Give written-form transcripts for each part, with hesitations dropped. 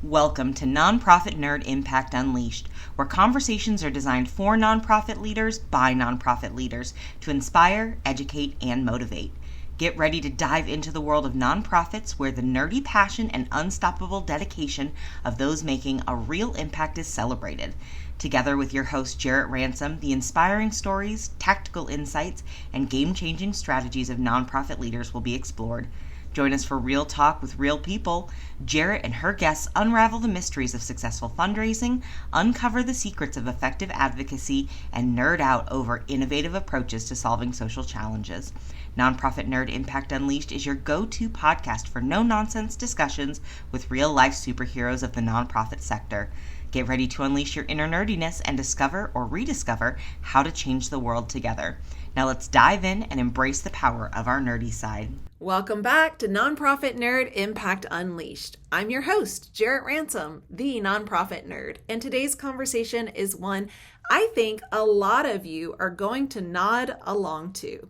Welcome to Nonprofit Nerd Impact Unleashed, where conversations are designed for nonprofit leaders by nonprofit leaders to inspire, educate, and motivate. Get ready to dive into the world of nonprofits where the nerdy passion and unstoppable dedication of those making a real impact is celebrated. Together with your host, Jarrett Ransom, the inspiring stories, tactical insights, and game-changing strategies of nonprofit leaders will be explored. Join us for real talk with real people. Jarrett and her guests unravel the mysteries of successful fundraising, uncover the secrets of effective advocacy, and nerd out over innovative approaches to solving social challenges. Nonprofit Nerd Impact Unleashed is your go-to podcast for no-nonsense discussions with real-life superheroes of the nonprofit sector. Get ready to unleash your inner nerdiness and discover or rediscover how to change the world together. Now let's dive in and embrace the power of our nerdy side. Welcome back to Nonprofit Nerd Impact Unleashed. I'm your host, Jarrett Ransom, the nonprofit nerd, and today's conversation is one I think a lot of you are going to nod along to.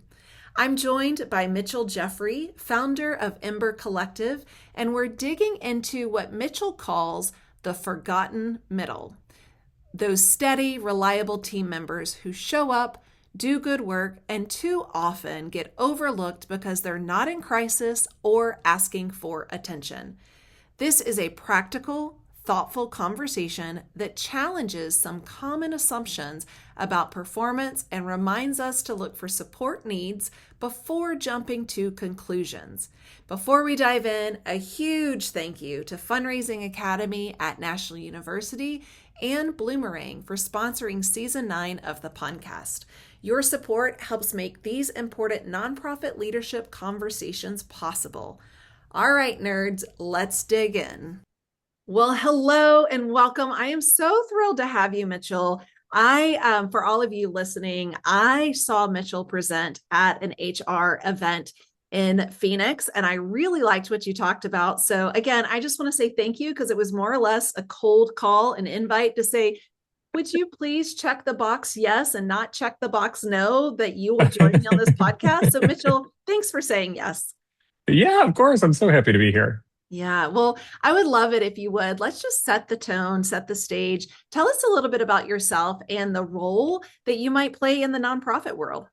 I'm joined by Mitchell Jeffery, founder of Ember Collective, and we're digging into what Mitchell calls the forgotten middle. Those steady, reliable team members who show up, do good work, and too often get overlooked because they're not in crisis or asking for attention. This is a practical, thoughtful conversation that challenges some common assumptions about performance and reminds us to look for support needs before jumping to conclusions. Before we dive in, a huge thank you to Fundraising Academy at National University and Bloomerang for sponsoring Season 9 of the podcast. Your support helps make these important nonprofit leadership conversations possible. All right, nerds, let's dig in. Well, hello and welcome. I am so thrilled to have you, Mitchell. For all of you listening, I saw Mitchell present at an HR event in Phoenix, and I really liked what you talked about. So again, I just want to say thank you because it was more or less a cold call, an invite to say, would you please check the box yes and not check the box no that you will join me on this podcast? So Mitchell, thanks for saying yes. Yeah, of course. I'm so happy to be here. Yeah, well, I would love it if you would. Let's just set the tone, set the stage. Tell us a little bit about yourself and the role that you might play in the nonprofit world.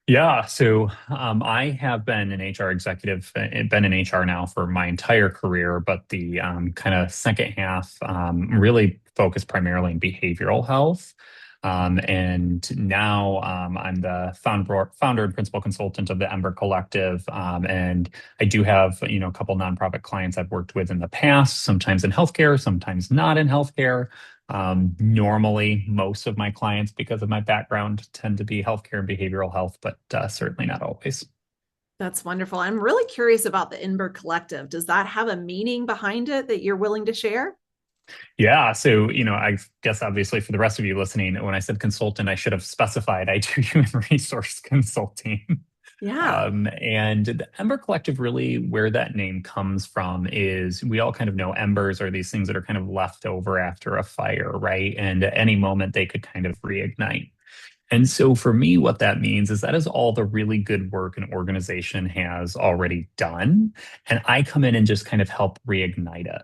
Yeah, so I have been an HR executive, been in HR now for my entire career, but the kind of second half really focused primarily in behavioral health. And now I'm the founder and principal consultant of the Ember Collective. And I do have, a couple nonprofit clients I've worked with in the past, sometimes in healthcare, sometimes not in healthcare. Normally, most of my clients, because of my background, tend to be healthcare and behavioral health, but certainly not always. That's wonderful. I'm really curious about the Ember Collective. Does that have a meaning behind it that you're willing to share? Yeah. So, I guess obviously for the rest of you listening, when I said consultant, I should have specified I do human resource consulting. Yeah. And the Ember Collective, really where that name comes from is we all kind of know embers are these things that are kind of left over after a fire, right? And at any moment they could kind of reignite. And so for me, what that means is that is all the really good work an organization has already done. And I come in and just kind of help reignite it.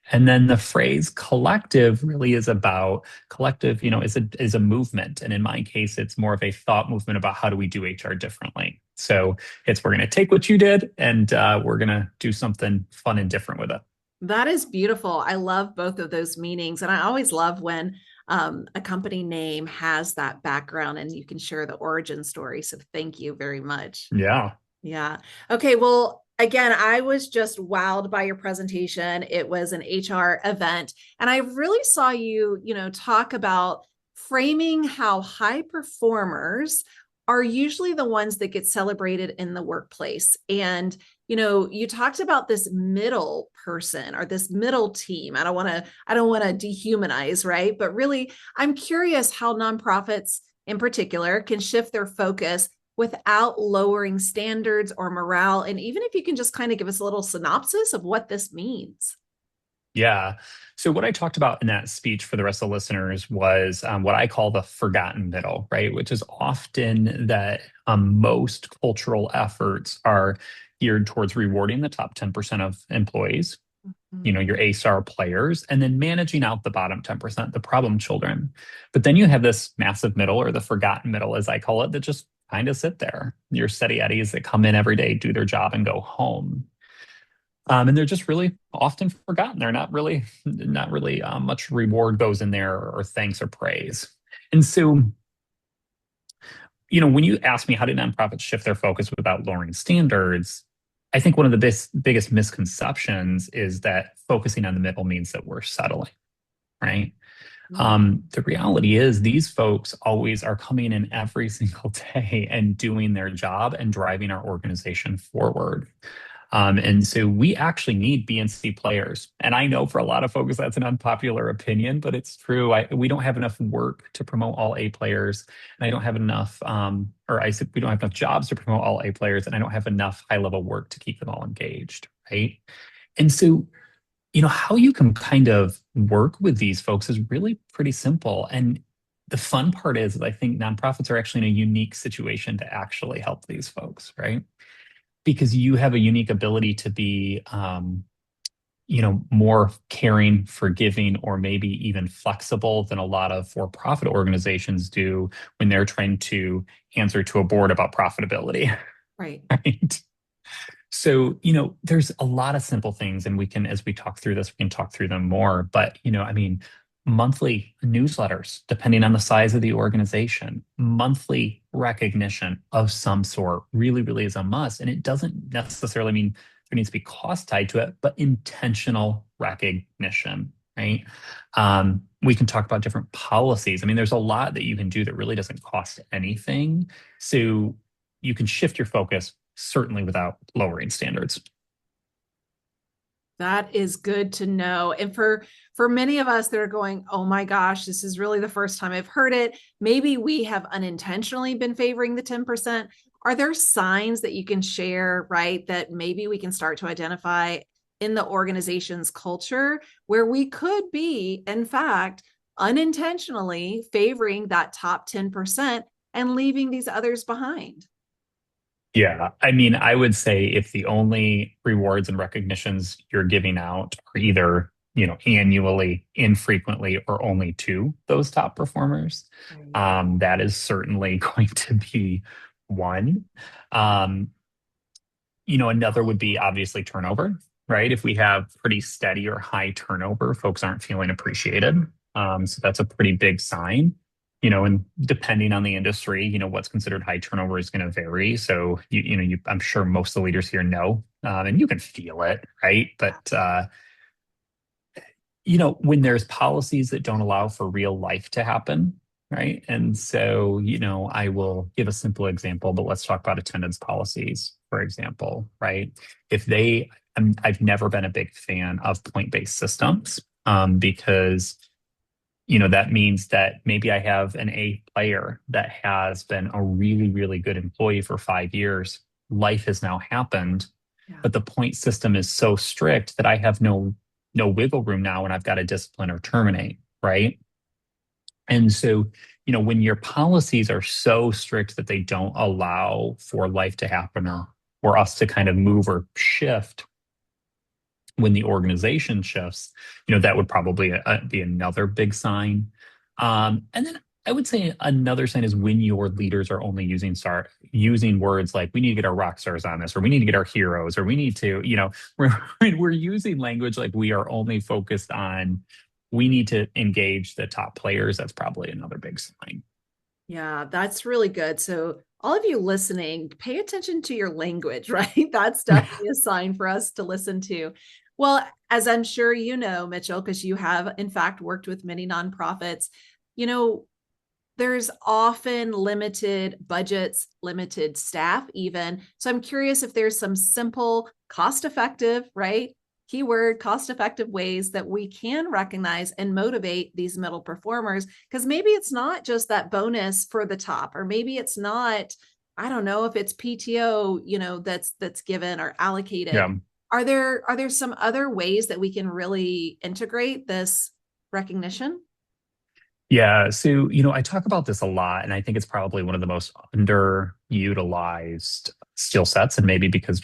And then the phrase collective really is about collective, is a movement. And in my case, it's more of a thought movement about how do we do HR differently. So we're going to take what you did and we're going to do something fun and different with it. That is beautiful. I love both of those meanings. And I always love when a company name has that background and you can share the origin story. So thank you very much. Yeah. Yeah. Okay. Well, again, I was just wowed by your presentation. It was an HR event. And I really saw you, talk about framing how high performers are usually the ones that get celebrated in the workplace. And, you talked about this middle person or this middle team. I don't want to dehumanize, right? But really, I'm curious how nonprofits in particular can shift their focus without lowering standards or morale. And even if you can just kind of give us a little synopsis of what this means. Yeah. So what I talked about in that speech for the rest of the listeners was what I call the forgotten middle, right? Which is often that most cultural efforts are geared towards rewarding the top 10% of employees your A-star players, and then managing out the bottom 10%, the problem children. But then you have this massive middle, or the forgotten middle, as I call it, that just kind of sit there. Your steady eddies that come in every day, do their job, and go home. And they're just really often forgotten. They're not really much reward goes in there, or thanks or praise. And so, when you ask me how did nonprofits shift their focus without lowering standards, I think one of the biggest misconceptions is that focusing on the middle means that we're settling, right? The reality is these folks always are coming in every single day and doing their job and driving our organization forward. And so we actually need B and C players. And I know for a lot of folks that's an unpopular opinion, but it's true. We don't have enough work to promote all A players. And I don't have enough, or I said we don't have enough jobs to promote all A players. And I don't have enough high level work to keep them all engaged, right? And so, how you can kind of work with these folks is really pretty simple. And the fun part is I think nonprofits are actually in a unique situation to actually help these folks, right? Because you have a unique ability to be, more caring, forgiving, or maybe even flexible than a lot of for-profit organizations do when they're trying to answer to a board about profitability. Right. Right. So, there's a lot of simple things, and as we talk through this, we can talk through them more. But, monthly newsletters, depending on the size of the organization, monthly recognition of some sort really, really is a must. And it doesn't necessarily mean there needs to be cost tied to it, but intentional recognition, right? We can talk about different policies. There's a lot that you can do that really doesn't cost anything. So you can shift your focus, certainly without lowering standards. That is good to know. And for many of us that are going, oh my gosh, this is really the first time I've heard it. Maybe we have unintentionally been favoring the 10%. Are there signs that you can share, right, that maybe we can start to identify in the organization's culture where we could be, in fact, unintentionally favoring that top 10% and leaving these others behind? Yeah. I would say if the only rewards and recognitions you're giving out are either, annually, infrequently, or only to those top performers, that is certainly going to be one. Another would be obviously turnover, right? If we have pretty steady or high turnover, folks aren't feeling appreciated. So that's a pretty big sign. And depending on the industry, what's considered high turnover is going to vary. So, I'm sure most of the leaders here know, and you can feel it, right? But, when there's policies that don't allow for real life to happen, right? And so, I will give a simple example, but let's talk about attendance policies, for example, right? I've never been a big fan of point-based systems, because that means that maybe I have an A player that has been a really, really good employee for 5 years. Life has now happened, but the point system is so strict that I have no wiggle room now, and I've got to discipline or terminate, right? And so, when your policies are so strict that they don't allow for life to happen, or us to kind of move or shift when the organization shifts, that would probably be another big sign. And then I would say another sign is when your leaders are only using words like, we need to get our rock stars on this, or we need to get our heroes, or we need to, we're using language like we are only focused on, we need to engage the top players. That's probably another big sign. Yeah, that's really good. So all of you listening, pay attention to your language, right? That's definitely a sign for us to listen to. Well, as I'm sure you know, Mitchell, because you have, in fact, worked with many nonprofits, there's often limited budgets, limited staff even. So I'm curious if there's some simple, cost-effective, right? Keyword, cost-effective ways that we can recognize and motivate these middle performers. Because maybe it's not just that bonus for the top, or maybe it's not, I don't know if it's PTO, that's given or allocated. Yeah. Are there some other ways that we can really integrate this recognition? Yeah. So, I talk about this a lot, and I think it's probably one of the most underutilized skill sets. And maybe because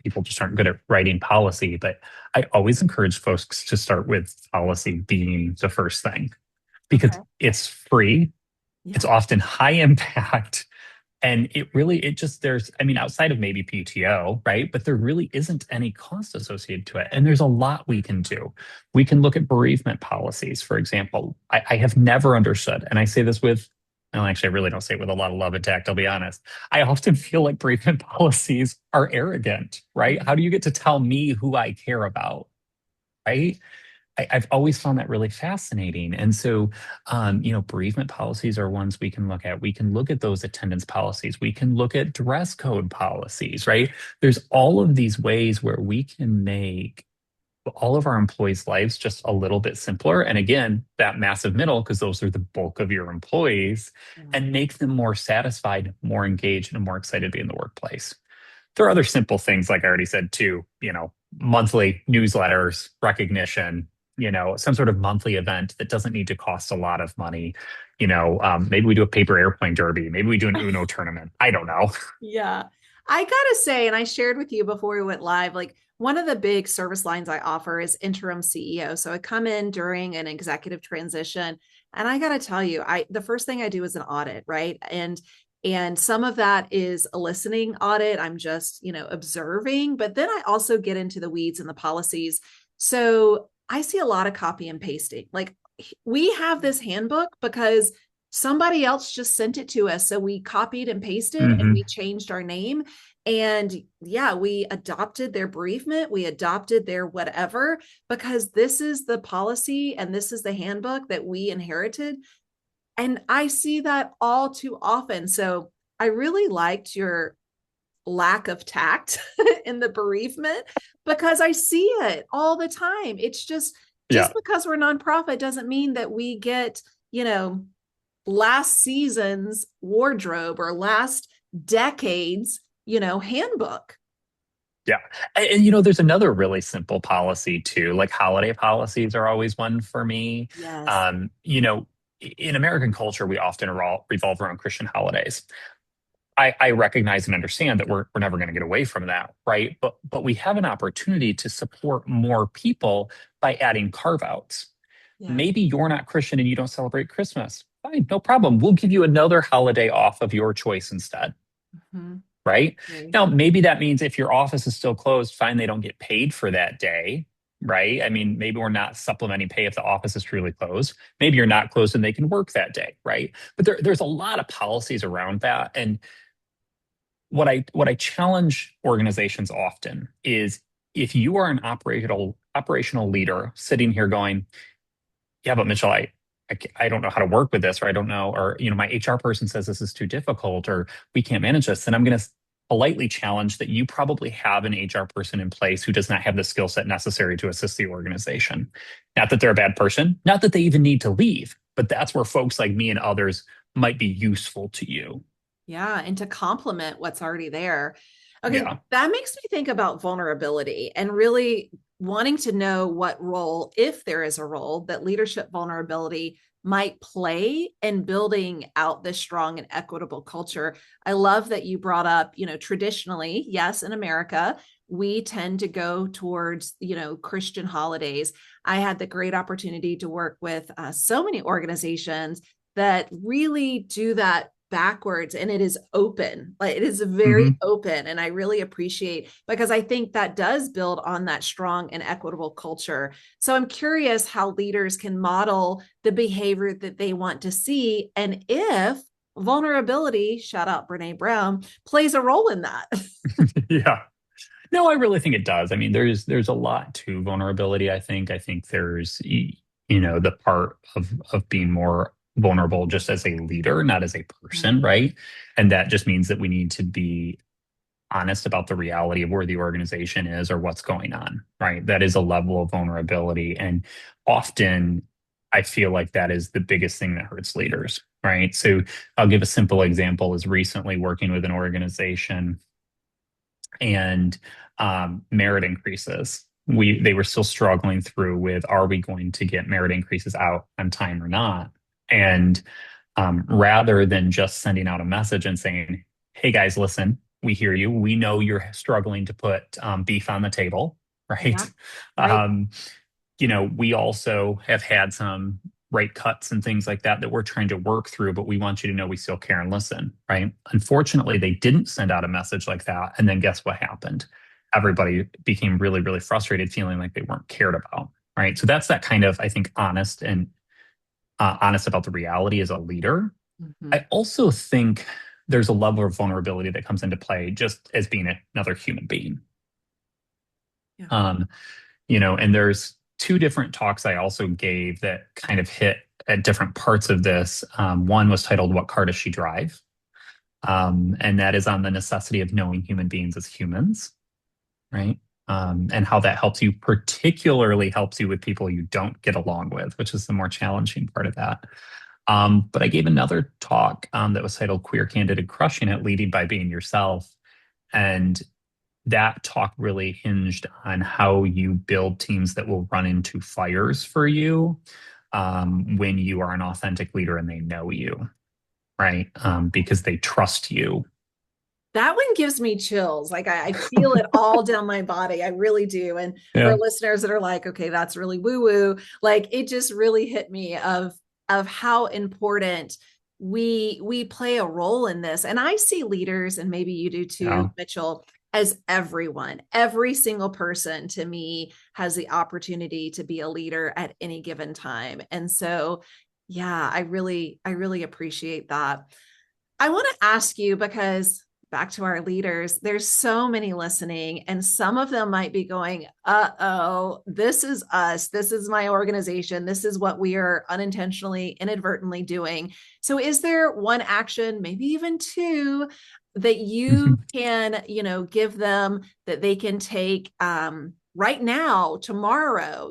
people just aren't good at writing policy. But I always encourage folks to start with policy being the first thing because Okay. it's free, it's Yeah. often high impact, and it just, there's, I mean, outside of maybe PTO, right? But there really isn't any cost associated to it. And there's a lot we can do. We can look at bereavement policies, for example. I have never understood, and I say this with, well, actually, I really don't say it with a lot of love and tact, I'll be honest. I often feel like bereavement policies are arrogant, right? How do you get to tell me who I care about, right? I've always found that really fascinating. And so, bereavement policies are ones we can look at. We can look at those attendance policies. We can look at dress code policies, right? There's all of these ways where we can make all of our employees' lives just a little bit simpler. And again, that massive middle, because those are the bulk of your employees, Yeah. and make them more satisfied, more engaged, and more excited to be in the workplace. There are other simple things, like I already said, too, monthly newsletters, recognition, some sort of monthly event that doesn't need to cost a lot of money. Maybe we do a paper airplane derby. Maybe we do an Uno tournament. I don't know. Yeah. I gotta say, and I shared with you before we went live, like one of the big service lines I offer is interim CEO. So I come in during an executive transition, and I gotta tell you, the first thing I do is an audit, right? And some of that is a listening audit. I'm just, observing, but then I also get into the weeds and the policies. So I see a lot of copy and pasting. Like we have this handbook because somebody else just sent it to us. So we copied and pasted and we Hmm. changed our name. And yeah, we adopted their bereavement, we adopted their whatever, because this is the policy and this is the handbook that we inherited. And I see that all too often. So I really liked your lack of tact in the bereavement because I see it all the time. It's just Yeah. because we're nonprofit doesn't mean that we get, last season's wardrobe or last decade's, handbook. Yeah. And there's another really simple policy too. Like holiday policies are always one for me. Yes. Um, you know, in American culture, we often revolve around Christian holidays. I recognize and understand that we're never going to get away from that, right? But we have an opportunity to support more people by adding carve outs. Yeah. Maybe you're not Christian and you don't celebrate Christmas. Fine, no problem. We'll give you another holiday off of your choice instead, Mhm. right? Agree. Now, maybe that means if your office is still closed, fine, they don't get paid for that day, right? I mean, maybe we're not supplementing pay if the office is truly closed. Maybe you're not closed and they can work that day, right? But there's a lot of policies around that. And what I challenge organizations often is if you are an operational leader sitting here going, yeah, but Mitchell, I don't know how to work with this, or I don't know, or my HR person says this is too difficult, or we can't manage this, then I'm going to politely challenge that you probably have an HR person in place who does not have the skill set necessary to assist the organization. Not that they're a bad person, not that they even need to leave, but that's where folks like me and others might be useful to you. Yeah, and to complement what's already there. Okay, Yeah. that makes me think about vulnerability and really wanting to know what role, if there is a role, that leadership vulnerability might play in building out this strong and equitable culture. I love that you brought up, traditionally, yes, in America, we tend to go towards, Christian holidays. I had the great opportunity to work with so many organizations that really do that backwards, and it is open, like it is very Hmm. open, and I really appreciate, because I think that does build on that strong and equitable culture. So I'm curious how leaders can model the behavior that they want to see, and if vulnerability, shout out Brene Brown, plays a role in that. Yeah. No, I really think it does. I mean, there's a lot to vulnerability, I think. I think there's the part of being more vulnerable just as a leader, not as a person, right? And that just means that we need to be honest about the reality of where the organization is or what's going on, right? That is a level of vulnerability. And often I feel like that is the biggest thing that hurts leaders, right? So I'll give a simple example is recently working with an organization and merit increases. They were still struggling through with, are we going to get merit increases out on time or not? And rather than just sending out a message and saying, hey guys, listen, We hear you. We know you're struggling to put beef on the table, right? Yeah. Right. Um, we also have had some rate cuts and things like that we're trying to work through, but we want you to know we still care and listen, right? Unfortunately, they didn't send out a message like that. And then guess what happened? Everybody became really, really frustrated, feeling like they weren't cared about, right? So that's that kind of, I think, honest about the reality as a leader. Mhm. I also think there's a level of vulnerability that comes into play just as being another human being. Yeah. Um, and there's two different talks I also gave that kind of hit at different parts of this. One was titled "What Car Does She Drive?" And that is on the necessity of knowing human beings as humans, right? And how that particularly helps you with people you don't get along with, which is the more challenging part of that. But I gave another talk that was titled "Queer Candidate Crushing It, Leading by Being Yourself." And that talk really hinged on how you build teams that will run into fires for you when you are an authentic leader and they know you, right? Because they trust you. That one gives me chills. Like I feel it all down my body. I really do. And for Yeah. listeners that are like, okay, that's really woo-woo, like it just really hit me of how important we play a role in this. And I see leaders, and maybe you do too, Yeah. Mitchell, as everyone. Every single person to me has the opportunity to be a leader at any given time. And so, yeah, I really appreciate that. I want to ask you because back to our leaders, there's so many listening, and some of them might be going, oh, this is us. This is my organization. This is what we are unintentionally, inadvertently doing. So, is there one action, maybe even two, that you can, give them that they can take right now, tomorrow,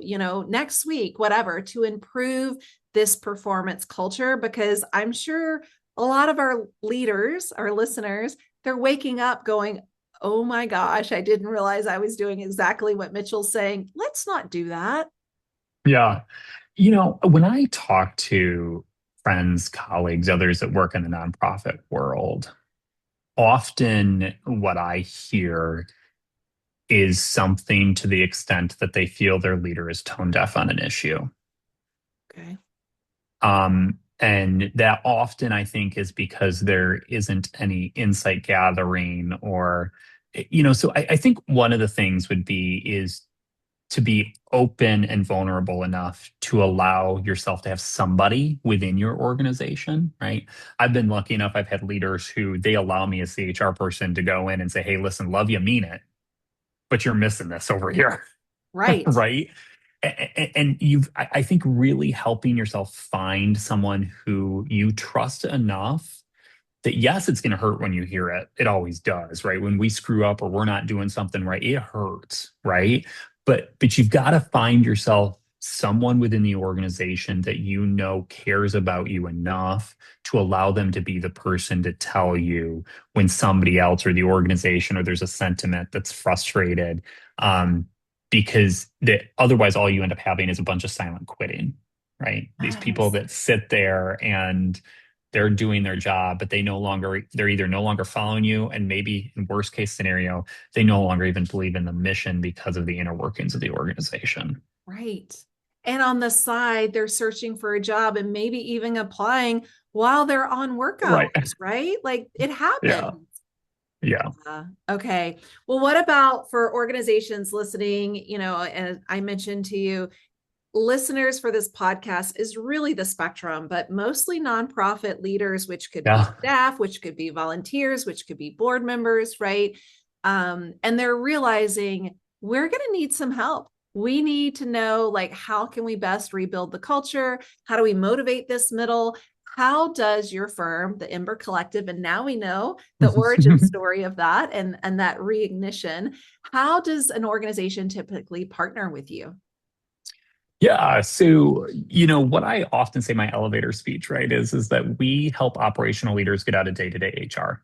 next week, whatever, to improve this performance culture? Because I'm sure a lot of our leaders, our listeners, they're waking up going, oh my gosh, I didn't realize I was doing exactly what Mitchell's saying. Let's not do that. Yeah. When I talk to friends, colleagues, others that work in the nonprofit world, often what I hear is something to the extent that they feel their leader is tone deaf on an issue. Okay. And that often I think is because there isn't any insight gathering so I think one of the things would be is to be open and vulnerable enough to allow yourself to have somebody within your organization, right? I've been lucky enough, I've had leaders who they allow me as the HR person to go in and say, hey, listen, love you, mean it, but you're missing this over here. Right. Right. And I think really helping yourself find someone who you trust enough that, yes, it's going to hurt when you hear it. It always does, right? When we screw up or we're not doing something right, it hurts, right? But you've got to find yourself someone within the organization that cares about you enough to allow them to be the person to tell you when somebody else or the organization or there's a sentiment that's frustrated. Because otherwise all you end up having is a bunch of silent quitting, right? These people Yes. that sit there and they're doing their job, but they're either no longer following you, and maybe in worst case scenario, they no longer even believe in the mission because of the inner workings of the organization. Right. And on the side, they're searching for a job and maybe even applying while they're on work Right. hours, right? Like it Yeah. happens. Yeah. Okay. Well, what about for organizations listening? And I mentioned to you, listeners for this podcast is really the spectrum, but mostly nonprofit leaders, which could be Yeah. staff, which could be volunteers, which could be board members, right? And they're realizing we're going to need some help. We need to know, like, how can we best rebuild the culture? How do we motivate this middle? How does your firm, the Ember Collective, and now we know the origin story of that and that reignition, how does an organization typically partner with you? Yeah. So, what I often say my elevator speech, right, is that we help operational leaders get out of day-to-day HR.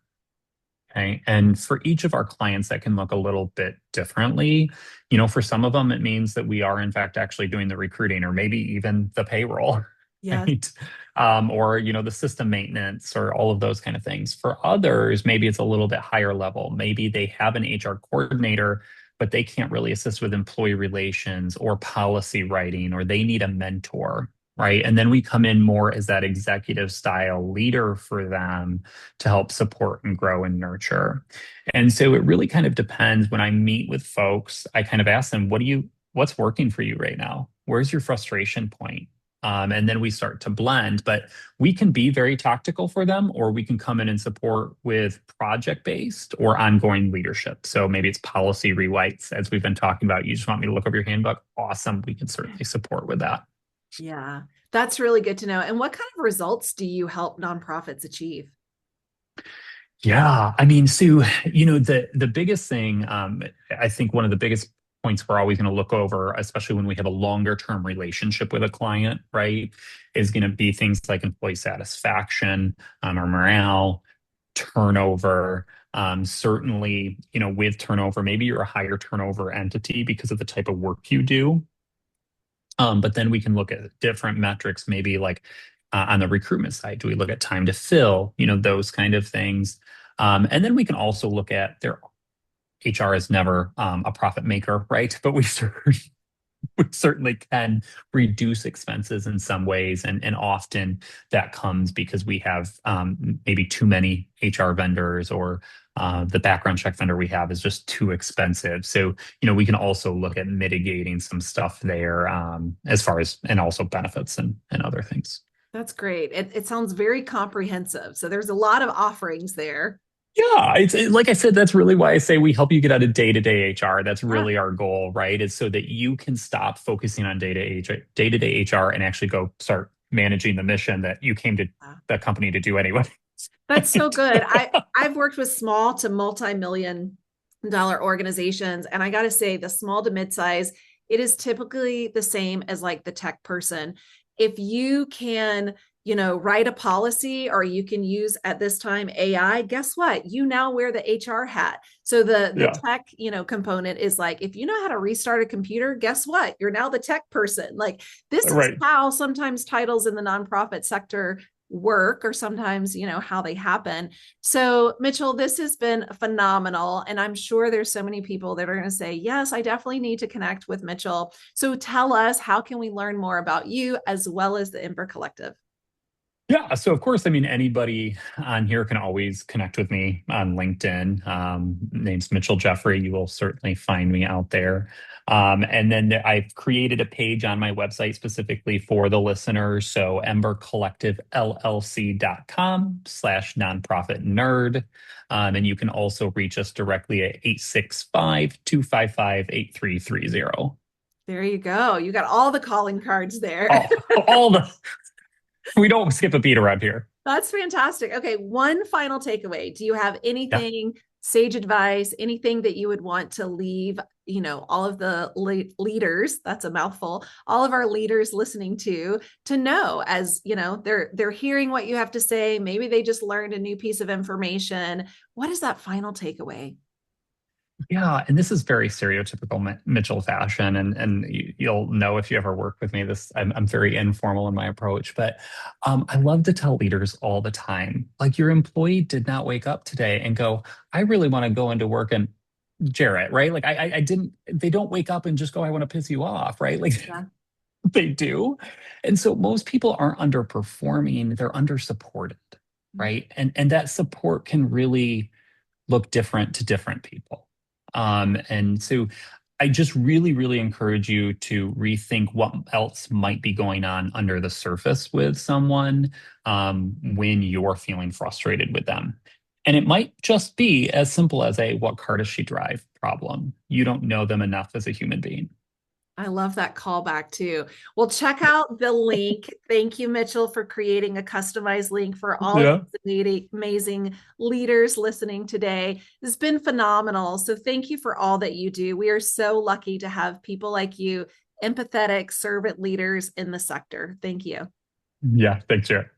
Okay. And for each of our clients, that can look a little bit differently. For some of them, it means that we are, in fact, actually doing the recruiting or maybe even the payroll. Yes. right? Or, the system maintenance or all of those kind of things. For others, maybe it's a little bit higher level. Maybe they have an HR coordinator, but they can't really assist with employee relations or policy writing, or they need a mentor, right? And then we come in more as that executive style leader for them to help support and grow and nurture. And so it really kind of depends. When I meet with folks, I kind of ask them, what's working for you right now? Where's your frustration point? And then we start to blend, but we can be very tactical for them, or we can come in and support with project based or ongoing leadership. So maybe it's policy rewrites, as we've been talking about. You just want me to look over your handbook? Awesome. We can certainly support with that. Yeah, that's really good to know. And what kind of results do you help nonprofits achieve? Yeah, I mean, so the biggest thing, I think one of the biggest points we're always going to look over, especially when we have a longer term relationship with a client, right, is going to be things like employee satisfaction, or morale, turnover. Certainly, with turnover, maybe you're a higher turnover entity because of the type of work you do. But then we can look at different metrics, maybe like on the recruitment side, do we look at time to fill, those kind of things. And then we can also look at their HR is never a profit maker, right? But we certainly can reduce expenses in some ways. And often that comes because we have maybe too many HR vendors, or the background check vendor we have is just too expensive. So, we can also look at mitigating some stuff there, as far as, and also benefits and other things. That's great. It sounds very comprehensive. So there's a lot of offerings there. Yeah, like I said, that's really why I say we help you get out of day-to-day HR. That's Yeah. really our goal, right? Is so that you can stop focusing on day-to-day HR and actually go start managing the mission that you came to the company to do anyway. That's so good. I've worked with small to multi-million dollar organizations, and I got to say, the small to mid-size, it is typically the same as like the tech person. If you can, write a policy, or you can use at this time AI, guess what? You now wear the HR hat. So the Yeah, tech, component is like, if you know how to restart a computer, guess what? You're now the tech person. Like, this is right. how sometimes titles in the nonprofit sector work, or sometimes, how they happen. So Mitchell, this has been phenomenal. And I'm sure there's so many people that are going to say, yes, I definitely need to connect with Mitchell. So tell us, how can we learn more about you as well as the Ember Collective? Yeah, so of course, I mean, anybody on here can always connect with me on LinkedIn. Name's Mitchell Jeffery. You will certainly find me out there. And then I've created a page on my website specifically for the listeners. So embercollectivellc.com/nonprofit nerd. And you can also reach us directly at 865-255-8330. There you go. You got all the calling cards there. All the we don't skip a beat around here. That's fantastic. Okay, one final takeaway. Do you have Yeah. anything, sage advice, anything that you would want to leave, all of the leaders, that's a mouthful, all of our leaders listening to know, as, they're hearing what you have to say, maybe they just learned a new piece of information. What is that final takeaway? Yeah, and this is very stereotypical Mitchell fashion, and you'll know if you ever work with me. I'm very informal in my approach, but I love to tell leaders all the time, like, your employee did not wake up today and go, I really want to go into work and Jarrett, right? Like, I didn't. They don't wake up and just go, I want to piss you off, right? Like, Yeah. they do, and so most people aren't underperforming; they're under supported, right? And that support can really look different to different people. And so I just really, really encourage you to rethink what else might be going on under the surface with someone, when you're feeling frustrated with them. And it might just be as simple as a what car does she drive problem. You don't know them enough as a human being. I love that callback too. Well, check out the link. Thank you, Mitchell, for creating a customized link for all of Yeah. the amazing leaders listening today. It's been phenomenal. So thank you for all that you do. We are so lucky to have people like you, empathetic servant leaders in the sector. Thank you. Yeah. Thanks, Jared.